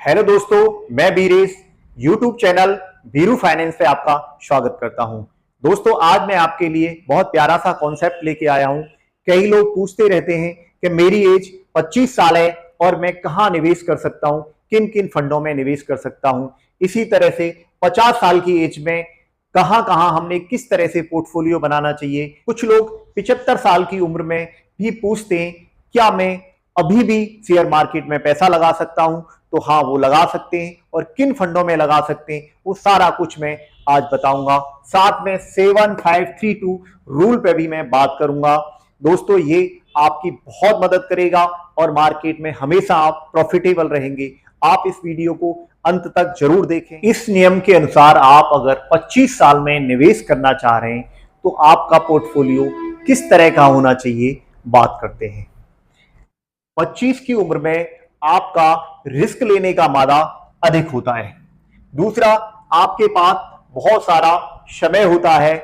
Hello दोस्तों, मैं Biresh YouTube channel Biru finance पे आपका स्वागत करता हूं। दोस्तों, आज मैं आपके लिए बहुत प्यारा सा कॉन्सेप्ट लेके आया हूं। कई लोग पूछते रहते हैं कि मेरी एज 25 साल है और मैं कहां निवेश कर सकता हूं, किन किन फंडों में निवेश कर सकता हूं। इसी तरह से 50 साल की एज में कहां कहां हमने किस तरह से पोर्टफोलियो बनाना चाहिए। कुछ लोग 75 साल की उम्र में भी पूछते हैं क्या मैं अभी भी शेयर मार्केट में पैसा लगा सकता हूं। तो हाँ, वो लगा सकते हैं और किन फंडों में लगा सकते हैं वो सारा कुछ मैं आज बताऊंगा। साथ में 7532 रूल पे भी मैं बात करूंगा। दोस्तों, ये आपकी बहुत मदद करेगा और मार्केट में हमेशा आप प्रॉफिटेबल रहेंगे। आप इस वीडियो को अंत तक जरूर देखें। इस नियम के अनुसार आप अगर 25 साल में निवेश करना चाह रहे हैं तो आपका पोर्टफोलियो किस तरह का होना चाहिए, बात करते हैं। 25 की उम्र में आपका रिस्क लेने का मादा अधिक होता है। दूसरा, आपके पास बहुत सारा समय होता है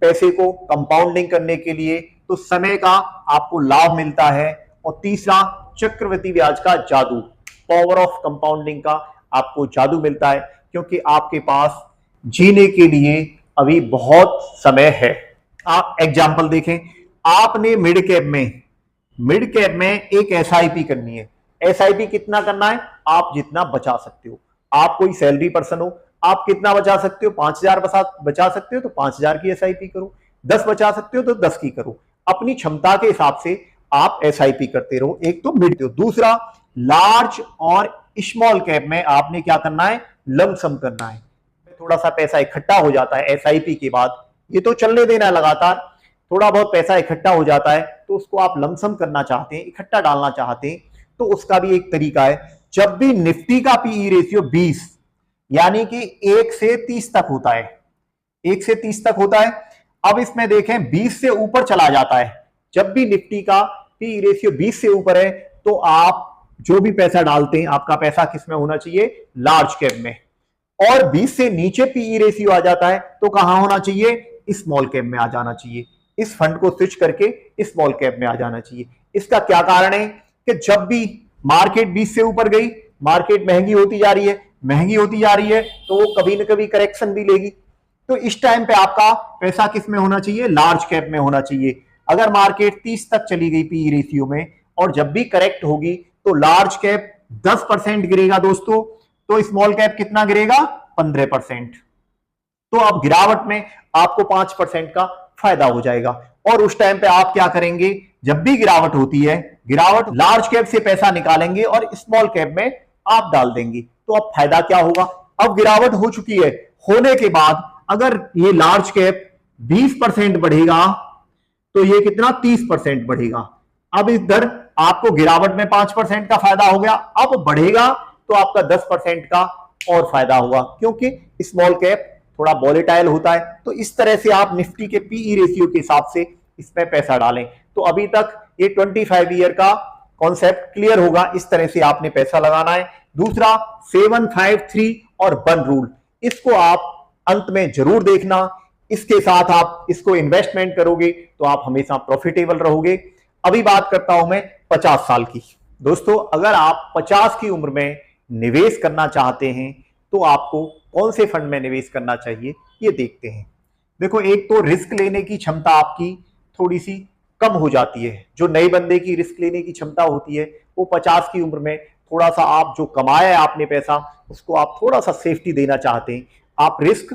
पैसे को कंपाउंडिंग करने के लिए, तो समय का आपको लाभ मिलता है। और तीसरा, चक्रवृद्धि ब्याज का जादू, पावर ऑफ कंपाउंडिंग का आपको जादू मिलता है, क्योंकि आपके पास जीने के लिए अभी बहुत समय है। आप एग्जाम्पल देखें, आपने मिड कैप में एक एसआईपी करनी है। एसआईपी कितना करना है? आप जितना बचा सकते हो। आप कोई सैलरी पर्सन हो, आप कितना बचा सकते हो? 5000 बचा सकते हो तो 5000 की एसआईपी करो। 10 बचा सकते हो तो 10 की करो। अपनी क्षमता के हिसाब से आप एसआईपी करते रहो। एक तो मिड। दूसरा, लार्ज और स्मॉल कैप में आपने क्या करना है? लमसम करना है। थोड़ा सा पैसा इकट्ठा हो जाता है एसआईपी के बाद, ये तो चलने देना लगातार। थोड़ा बहुत पैसा इकट्ठा हो जाता है तो उसको आप लमसम करना चाहते हैं, इकट्ठा डालना चाहते हैं, तो उसका भी एक तरीका है। जब भी निफ्टी का पीई रेशियो 20 यानी कि 1 से 30 तक होता है, 1 से 30 तक होता है। अब इसमें देखें 20 से ऊपर चला जाता है। जब भी निफ्टी का पीई रेशियो 20 से ऊपर है तो आप जो भी पैसा डालते हैं, आपका पैसा किस में होना चाहिए? लार्ज कैप में। और 20 से नीचे पीई रेशियो आ जाता है तो कहां होना चाहिए? स्मॉल कैप में आ जाना चाहिए। इस फंड को स्विच करके स्मॉल कैप में आ जाना चाहिए। इसका क्या कारण है कि जब भी मार्केट 20 से ऊपर गई, मार्केट महंगी होती जा रही है तो वो कभी ना कभी करेक्शन भी लेगी। तो इस टाइम पे आपका पैसा किस में होना चाहिए? लार्ज कैप में होना चाहिए। अगर मार्केट 30 तक चली गई पीई रेशियो में और जब भी करेक्ट होगी तो लार्ज कैप 10% गिरेगा दोस्तों, तो स्मॉल कैप कितना गिरेगा? 15%। तो अब गिरावट में आपको 5% का फायदा हो जाएगा। और उस टाइम पे आप क्या करेंगे? जब भी गिरावट होती है, गिरावट लार्ज कैप से पैसा निकालेंगे और स्मॉल कैप में आप डाल देंगे। तो अब फायदा क्या होगा? अब गिरावट हो चुकी है, होने के बाद अगर ये लार्ज कैप 20% बढ़ेगा तो ये कितना? 30% बढ़ेगा। अब इधर आपको गिरावट में 5% का फायदा हो गया। अब बढ़ेगा तो आपका 10% का और फायदा होगा, क्योंकि स्मॉल कैप थोड़ा वॉलेटाइल होता है। तो इस तरह से आप निफ्टी के पीई रेशियो के हिसाब से इसमें पैसा डालें। तो अभी तक ये 25 ईयर का कॉन्सेप्ट क्लियर होगा। इस तरह से आपने पैसा लगाना है। दूसरा, 753 और 1 रूल, इसको आप अंत में जरूर देखना। इसके साथ आप इसको इन्वेस्टमेंट करोगे तो आप हमेशा प्रॉफिटेबल रहोगे। अभी बात करता हूं मैं 50 साल की। दोस्तों, अगर आप 50 की उम्र में निवेश करना चाहते हैं तो आपको कौन से फंड में निवेश करना चाहिए, ये देखते हैं। देखो, एक तो रिस्क लेने की क्षमता आपकी थोड़ी सी कम हो जाती है। जो नए बंदे की रिस्क लेने की क्षमता होती है वो 50 की उम्र में थोड़ा सा, आप जो कमाया है आपने पैसा, उसको आप थोड़ा सा सेफ्टी देना चाहते हैं। आप रिस्क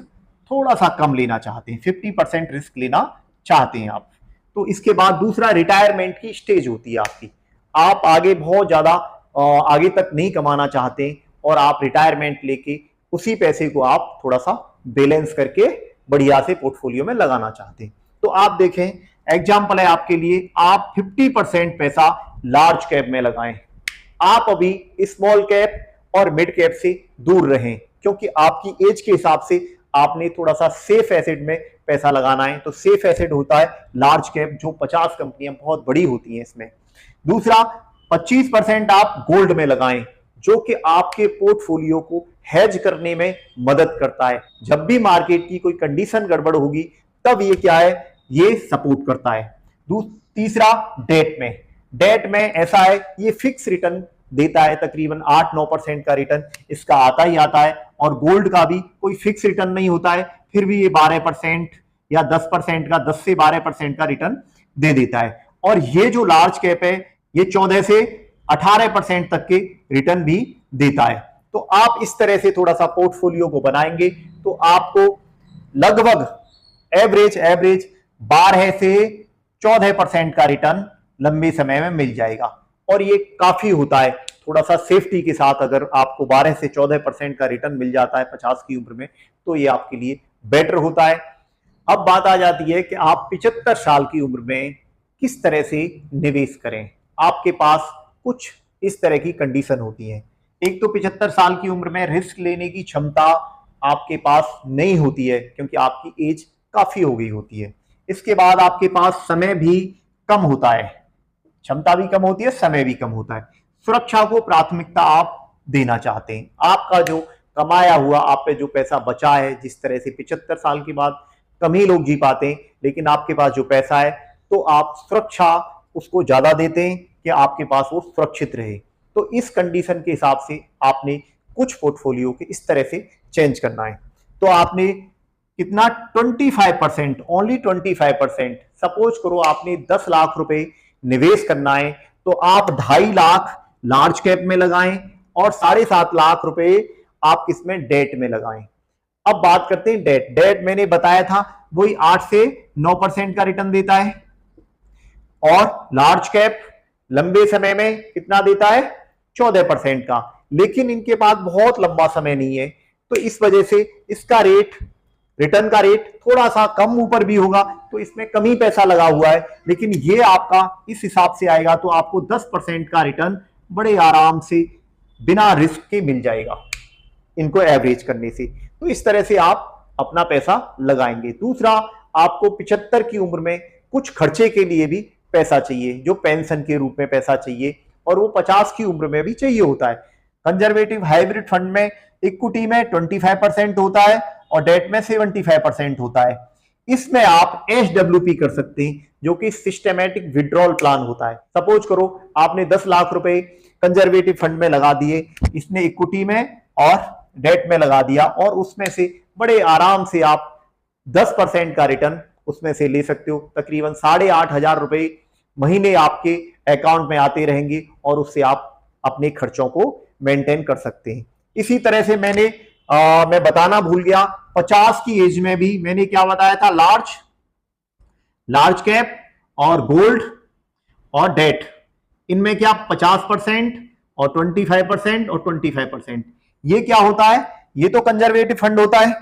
थोड़ा सा कम लेना चाहते हैं, 50% रिस्क लेना चाहते हैं आप। तो इसके बाद दूसरा, रिटायरमेंट की स्टेज होती है आपकी। आप आगे बहुत ज्यादा आगे तक नहीं कमाना चाहते और आप रिटायरमेंट लेके उसी पैसे को आप थोड़ा सा बैलेंस करके बढ़िया से पोर्टफोलियो में लगाना चाहते हैं। तो आप देखें, एग्जांपल है आपके लिए, आप 50% पैसा लार्ज कैप में लगाएं। आप अभी स्मॉल कैप और मिड कैप से दूर रहें, क्योंकि आपकी एज के हिसाब से आपने थोड़ा सा सेफ एसेट में पैसा लगाना है। तो सेफ एसेट होता है लार्ज कैप, जो 50 कंपनियां बहुत बड़ी होती हैं इसमें। दूसरा, 25% आप गोल्ड में लगाएं, जो कि आपके पोर्टफोलियो को हेज करने में मदद करता है। जब भी मार्केट की कोई कंडीशन गड़बड़ होगी तब ये क्या है? ये सपोर्ट करता है। तीसरा, डेट में ऐसा है, ये फिक्स रिटर्न देता है, तकरीबन 8-9% का रिटर्न इसका आता ही आता है। और गोल्ड का भी कोई फिक्स रिटर्न नहीं होता है, फिर भी ये 12% या 10% का, 10 से 12% का रिटर्न दे देता है। और ये जो लार्ज कैप है ये 14 से 18% तक के रिटर्न भी देता है। तो आप इस तरह से थोड़ा सा पोर्टफोलियो को बनाएंगे तो आपको लगभग एवरेज 12 से 14% का रिटर्न लंबे समय में मिल जाएगा। और ये काफी होता है, थोड़ा सा सेफ्टी के साथ अगर आपको 12 से 14% का रिटर्न मिल जाता है 50 की उम्र में, तो ये आपके लिए बेटर होता है। अब बात आ जाती है कि आप 75 साल की उम्र में किस तरह से निवेश करें। आपके पास कुछ इस तरह की कंडीशन होती है। एक तो 75 साल की उम्र में रिस्क लेने की क्षमता आपके पास नहीं होती है, क्योंकि आपकी एज काफी हो गई होती है। इसके बाद आपके पास समय भी कम होता है, क्षमता भी कम होती है, समय भी कम होता है। सुरक्षा को प्राथमिकता आप देना चाहते हैं। आपका जो कमाया हुआ, आप पे जो पैसा बचा है, जिस तरह से 75 साल के बाद कम ही लोग जी पाते हैं, लेकिन आपके पास जो पैसा है तो आप सुरक्षा उसको ज्यादा देते हैं कि आपके पास वो सुरक्षित रहे। तो इस कंडीशन के हिसाब से आपने कुछ पोर्टफोलियो के इस तरह से चेंज करना है। तो आपने कितना 25%, ओनली 25%, सपोज करो आपने 10 लाख रुपए निवेश करना है तो आप 2.5 लाख लार्ज कैप में लगाएं और 7.5 लाख रुपए आप किसमें, डेट में लगाएं। अब बात करते हैं डेट मैंने बताया था वही 8 से 9% का रिटर्न देता है। और लार्ज कैप लंबे समय में कितना देता है, 14% का। लेकिन इनके पास बहुत लंबा समय नहीं है, तो इस वजह से इसका रिटर्न का रेट थोड़ा सा कम ऊपर भी होगा, तो इसमें कम ही पैसा लगा हुआ है। लेकिन ये आपका इस हिसाब से आएगा तो आपको 10% का रिटर्न बड़े आराम से बिना रिस्क के मिल जाएगा, इनको एवरेज करने से। तो इस तरह से आप अपना पैसा लगाएंगे। दूसरा, आपको 75 की उम्र में कुछ खर्चे के लिए भी पैसा चाहिए, जो पेंशन के रूप में पैसा चाहिए, और वो 50 की उम्र में भी चाहिए होता है। कंजर्वेटिव हाइब्रिड फंड में इक्विटी में 25% होता है और डेट में 75% होता है। इसमें आप SWP कर सकते हैं, जो कि सिस्टमैटिक विड्रॉल प्लान होता है। सपोज करो आपने 10 लाख रुपए कंजर्वेटिव फंड में लगा दिए, इसने इक्विटी में और डेट में लगा दिया, और उसमें से बड़े आराम से आप 10% का रिटर्न उसमें से ले सकते हो। तकरीबन 8,500 रुपए महीने आपके अकाउंट में आते रहेंगे और उससे आप अपने खर्चों को मेंटेन कर सकते हैं। इसी तरह से मैं बताना भूल गया, 50 की एज में भी मैंने क्या बताया था, लार्ज कैप और गोल्ड और डेट, इनमें क्या 50% और 25% और 25%। ये क्या होता है, ये तो कंजर्वेटिव फंड होता है,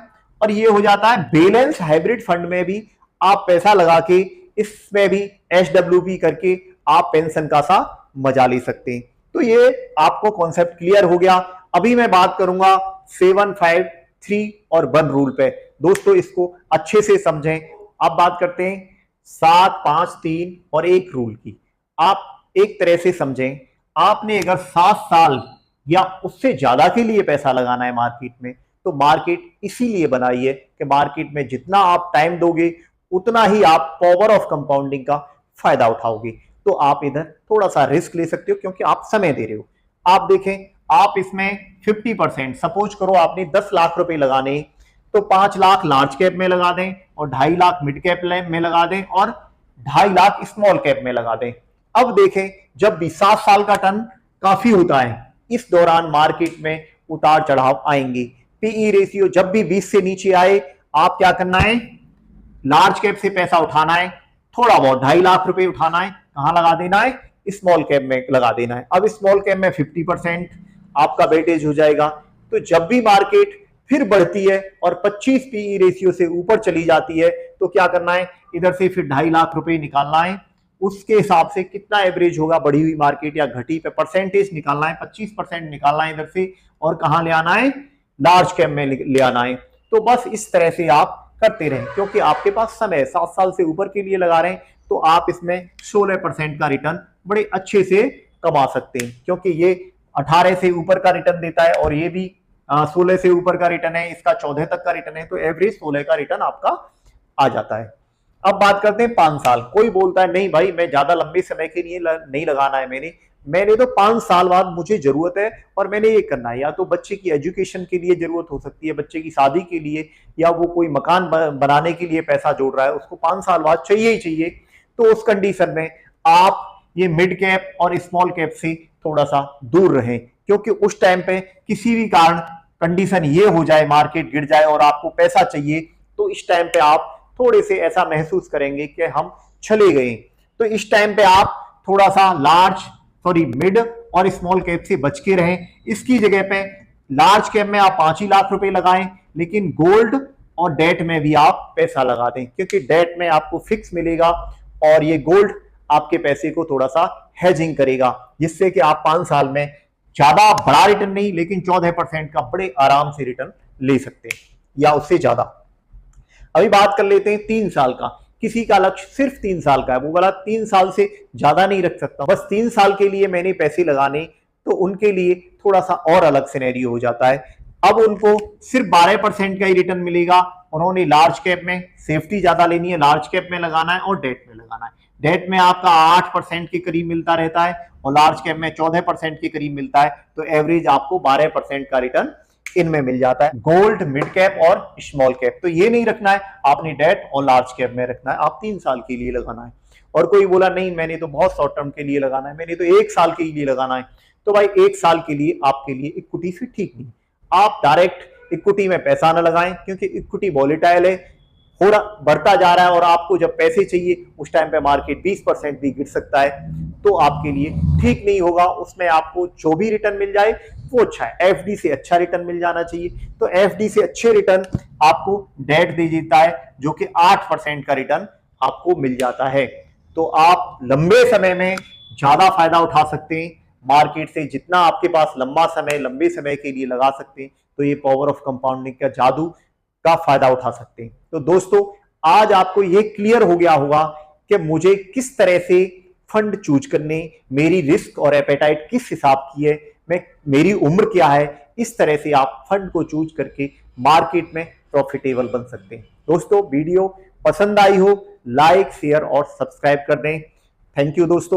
और ये हो जाता है बैलेंस हाइब्रिड फंड में भी आप पैसा लगा के इसमें भी SWP करके आप पेंशन का सा मजा ले सकते हैं। तो ये आपको कॉन्सेप्ट क्लियर हो गया। अभी मैं बात करूंगा 7, 5, 3 और 1 रूल पे। दोस्तों इसको अच्छे से समझें। अब बात करते हैं 7, 5, 3 और 1 रूल की। आप एक तरह से समझें, आपने अगर 7 साल या उससे ज्यादा के लिए पैसा लगाना है मार्केट में, तो मार्केट इसीलिए बनाई है कि मार्केट में जितना आप टाइम दोगे उतना ही आप पावर ऑफ कंपाउंडिंग का फायदा उठाओगे। तो आप इधर थोड़ा सा रिस्क ले सकते हो क्योंकि आप समय दे रहे हो। आप देखें, आप इसमें 50%, सपोज करो आपने 10 लाख रुपए लगाने, तो 5 लाख लार्ज कैप में लगा दें और 2.5 लाख मिड कैप में लगा दें और 2.5 लाख स्मॉल कैप में लगा दें। अब देखें, जब भी 7 साल का टर्न काफी होता है, इस दौरान मार्केट में उतार चढ़ाव आएंगे। पीई रेशियो जब भी 20 से नीचे आए, आप क्या करना है, लार्ज कैप से पैसा उठाना है, थोड़ा बहुत 2.5 लाख रुपए उठाना है, कहां लगा देना है, स्मॉल कैप में लगा देना है। अब स्मॉल कैप में 50% आपका वेटेज हो जाएगा। तो जब भी मार्केट फिर बढ़ती है और 25 पीई रेशियो से ऊपर चली जाती है, तो क्या करना है, इधर से फिर 2.5 लाख रुपए निकालना है। उसके हिसाब से कितना एवरेज होगा बढ़ी हुई मार्केट या घटी पे, परसेंटेज निकालना है, 25% निकालना है इधर से, और कहां ले आना है, लार्ज कैप में ले आना है। तो बस इस तरह से आप करते रहें, क्योंकि आपके पास समय 7 साल से ऊपर के लिए लगा रहे हैं, तो आप इसमें 16% का रिटर्न बड़े अच्छे से कमा सकते हैं, क्योंकि ये 18 से ऊपर का रिटर्न देता है और ये भी 16 से ऊपर का रिटर्न है, इसका 14 तक का रिटर्न है, तो एवरेज 16 का रिटर्न आपका आ जाता है। अब बात करते हैं 5 साल। कोई बोलता है नहीं भाई, मैं ज्यादा लंबे समय के लिए नहीं लगाना है, मैंने तो 5 साल बाद मुझे जरूरत है और मैंने ये करना है, या तो बच्चे की एजुकेशन के लिए जरूरत हो सकती है, बच्चे की शादी के लिए, या वो कोई मकान बनाने के लिए पैसा जोड़ रहा है, उसको 5 साल बाद चाहिए ही चाहिए। तो उस कंडीशन में आप ये मिड कैप और स्मॉल कैप से थोड़ा सा दूर रहें, क्योंकि उस टाइम पे किसी भी कारण कंडीशन ये हो जाए, मार्केट गिर जाए और आपको पैसा चाहिए, तो इस टाइम पे आप थोड़े से ऐसा महसूस करेंगे कि हम चले गए। तो इस टाइम पे आप थोड़ा सा मिड और स्मॉल कैप से बच के रहें। इसकी जगह पे लार्ज कैप में आप 5 ही लाख रुपए लगाएं, लेकिन गोल्ड और डेट में भी आप पैसा लगा दें, क्योंकि डेट में आपको फिक्स मिलेगा और ये गोल्ड आपके पैसे को थोड़ा सा हेजिंग करेगा, जिससे कि आप 5 साल में ज्यादा बड़ा रिटर्न नहीं, लेकिन 14% का बड़े आराम से रिटर्न ले सकते हैं, या उससे ज्यादा। अभी बात कर लेते हैं 3 साल का। किसी का लक्ष्य सिर्फ 3 साल का है, वो बोला 3 साल से ज्यादा नहीं रख सकता, बस 3 साल के लिए मैंने पैसे लगाने, तो उनके लिए थोड़ा सा और अलग सिनेरियो हो जाता है। अब उनको सिर्फ 12% का ही रिटर्न मिलेगा। उन्होंने लार्ज कैप में सेफ्टी ज्यादा लेनी है, लार्ज कैप में लगाना है और डेट में लगाना है। डेट में आपका 8% के करीब मिलता रहता है और लार्ज कैप में 14% के करीब मिलता है, तो एवरेज आपको 12% का रिटर्न इनमें मिल जाता है। गोल्ड, मिड कैप और स्मॉल कैप, तो ये नहीं रखना है आपने डेट और लार्ज कैप में रखना है, आप 3 साल के लिए लगाना है। और कोई बोला नहीं मैंने तो बहुत शॉर्ट टर्म के लिए लगाना है, मैंने तो 1 साल के लिए लगाना है, तो भाई 1 साल के लिए आपके लिए इक्विटी से ठीक नहीं। आप डायरेक्ट इक्विटी में पैसा ना लगाएं, क्योंकि इक्विटी वॉलेटाइल है, थोड़ा बढ़ता जा रहा है और आपको जब पैसे चाहिए उस टाइम पे मार्केट 20% भी गिर सकता है, तो आपके लिए ठीक नहीं होगा। उसमें आपको जो भी रिटर्न मिल जाए वो अच्छा है, एफडी से अच्छा रिटर्न मिल जाना चाहिए। तो एफडी से अच्छे रिटर्न आपको डेट दे देता है, जो कि 8% का रिटर्न आपको मिल जाता है। तो आप लंबे समय में ज्यादा फायदा उठा सकते हैं मार्केट से, जितना आपके पास लंबा समय, लंबे समय के लिए लगा सकते हैं, तो ये पावर ऑफ कंपाउंडिंग का जादू का फायदा उठा सकते हैं। तो दोस्तों, आज आपको ये क्लियर हो गया होगा कि मुझे किस तरह से फंड चूज करने, मेरी रिस्क और एपेटाइट किस हिसाब की है, मेरी उम्र क्या है, इस तरह से आप फंड को चूज करके मार्केट में प्रॉफिटेबल बन सकते हैं। दोस्तों, वीडियो पसंद आई हो लाइक, शेयर और सब्सक्राइब कर दें। थैंक यू दोस्तों।